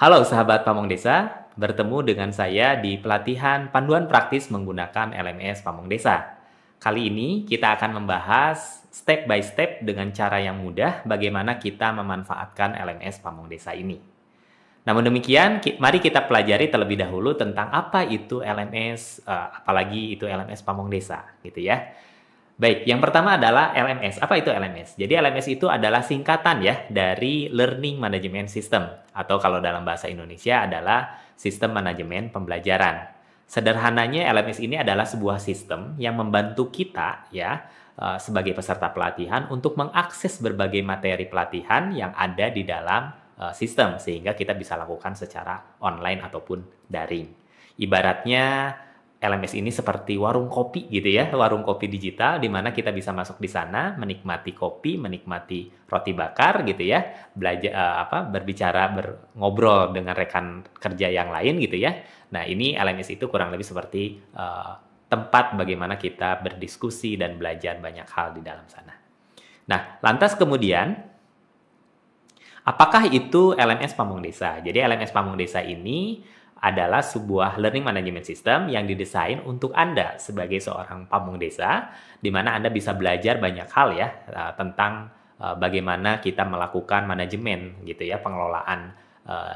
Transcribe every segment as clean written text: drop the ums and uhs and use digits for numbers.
Halo sahabat Pamong Desa, bertemu dengan saya di pelatihan panduan praktis menggunakan LMS Pamong Desa. Kali ini kita akan membahas step by step dengan cara yang mudah bagaimana kita memanfaatkan LMS Pamong Desa ini. Namun demikian, mari kita pelajari terlebih dahulu tentang apa itu LMS, apalagi itu LMS Pamong Desa, gitu ya. Baik, yang pertama adalah LMS. Apa itu LMS? Jadi LMS itu adalah singkatan ya dari Learning Management System atau kalau dalam bahasa Indonesia adalah Sistem Manajemen Pembelajaran. Sederhananya LMS ini adalah sebuah sistem yang membantu kita ya sebagai peserta pelatihan untuk mengakses berbagai materi pelatihan yang ada di dalam sistem sehingga kita bisa lakukan secara online ataupun daring. Ibaratnya LMS ini seperti warung kopi gitu ya, warung kopi digital di mana kita bisa masuk di sana, menikmati kopi, menikmati roti bakar gitu ya, belajar berbicara, ngobrol dengan rekan kerja yang lain gitu ya. Nah, ini LMS itu kurang lebih seperti tempat bagaimana kita berdiskusi dan belajar banyak hal di dalam sana. Nah, lantas kemudian apakah itu LMS Pamong Desa? Jadi LMS Pamong Desa ini adalah sebuah learning management system yang didesain untuk Anda sebagai seorang pamong desa, di mana Anda bisa belajar banyak hal ya tentang bagaimana kita melakukan manajemen gitu ya, pengelolaan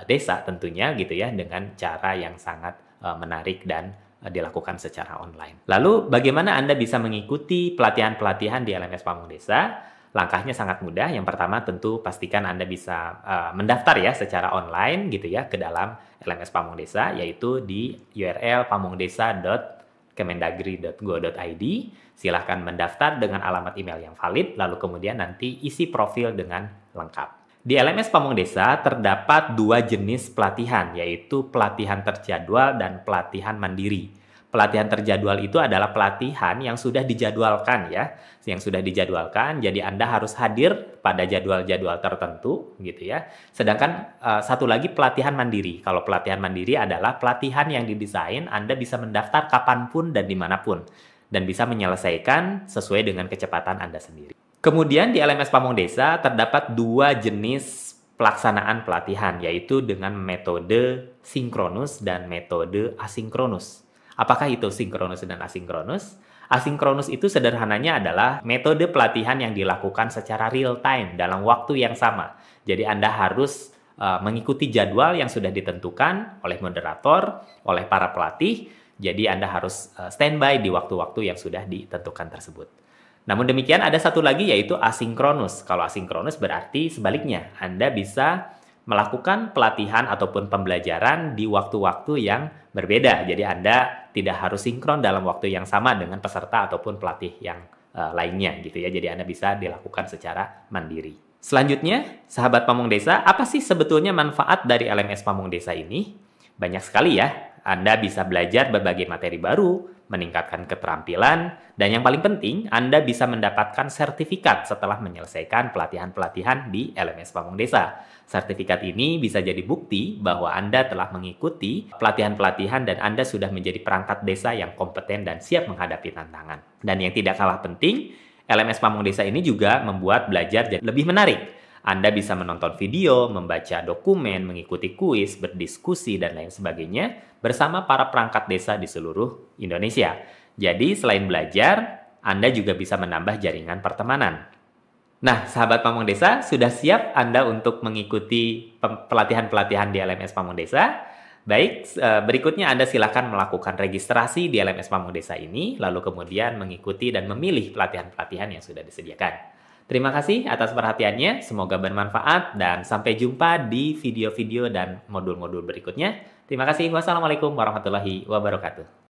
desa tentunya gitu ya dengan cara yang sangat menarik dan dilakukan secara online. Lalu bagaimana Anda bisa mengikuti pelatihan-pelatihan di LMS Pamong Desa? Langkahnya sangat mudah. Yang pertama tentu pastikan Anda bisa mendaftar ya secara online gitu ya ke dalam LMS Pamong Desa, yaitu di URL pamongdesa.kemendagri.go.id. Silahkan mendaftar dengan alamat email yang valid, lalu kemudian nanti isi profil dengan lengkap. Di LMS Pamong Desa terdapat dua jenis pelatihan, yaitu pelatihan terjadwal dan pelatihan mandiri. Pelatihan terjadwal itu adalah pelatihan yang sudah dijadwalkan ya, yang sudah dijadwalkan. Jadi Anda harus hadir pada jadwal-jadwal tertentu gitu ya. Sedangkan satu lagi pelatihan mandiri. Kalau pelatihan mandiri adalah pelatihan yang didesain Anda bisa mendaftar kapanpun dan dimanapun dan bisa menyelesaikan sesuai dengan kecepatan Anda sendiri. Kemudian di LMS Pamong Desa terdapat dua jenis pelaksanaan pelatihan, yaitu dengan metode sinkronus dan metode asinkronus. Apakah itu sinkronus dan asinkronus? Asinkronus itu sederhananya adalah metode pelatihan yang dilakukan secara real time dalam waktu yang sama. Jadi Anda harus mengikuti jadwal yang sudah ditentukan oleh moderator, oleh para pelatih. Jadi Anda harus standby di waktu-waktu yang sudah ditentukan tersebut. Namun demikian ada satu lagi yaitu asinkronus. Kalau asinkronus berarti sebaliknya. Anda bisa melakukan pelatihan ataupun pembelajaran di waktu-waktu yang berbeda. Jadi Anda tidak harus sinkron dalam waktu yang sama dengan peserta ataupun pelatih yang lainnya gitu ya. Jadi Anda bisa dilakukan secara mandiri. Selanjutnya, sahabat Pamong Desa, apa sih sebetulnya manfaat dari LMS Pamong Desa ini? Banyak sekali ya. Anda bisa belajar berbagai materi baru, meningkatkan keterampilan, dan yang paling penting, Anda bisa mendapatkan sertifikat setelah menyelesaikan pelatihan-pelatihan di LMS Pamong Desa. Sertifikat ini bisa jadi bukti bahwa Anda telah mengikuti pelatihan-pelatihan dan Anda sudah menjadi perangkat desa yang kompeten dan siap menghadapi tantangan. Dan yang tidak kalah penting, LMS Pamong Desa ini juga membuat belajar jadi lebih menarik. Anda bisa menonton video, membaca dokumen, mengikuti kuis, berdiskusi, dan lain sebagainya bersama para perangkat desa di seluruh Indonesia. Jadi, selain belajar, Anda juga bisa menambah jaringan pertemanan. Nah, sahabat Pamong Desa, sudah siap Anda untuk mengikuti pelatihan-pelatihan di LMS Pamong Desa? Baik, berikutnya Anda silakan melakukan registrasi di LMS Pamong Desa ini, lalu kemudian mengikuti dan memilih pelatihan-pelatihan yang sudah disediakan. Terima kasih atas perhatiannya, semoga bermanfaat dan sampai jumpa di video-video dan modul-modul berikutnya. Terima kasih, wassalamualaikum warahmatullahi wabarakatuh.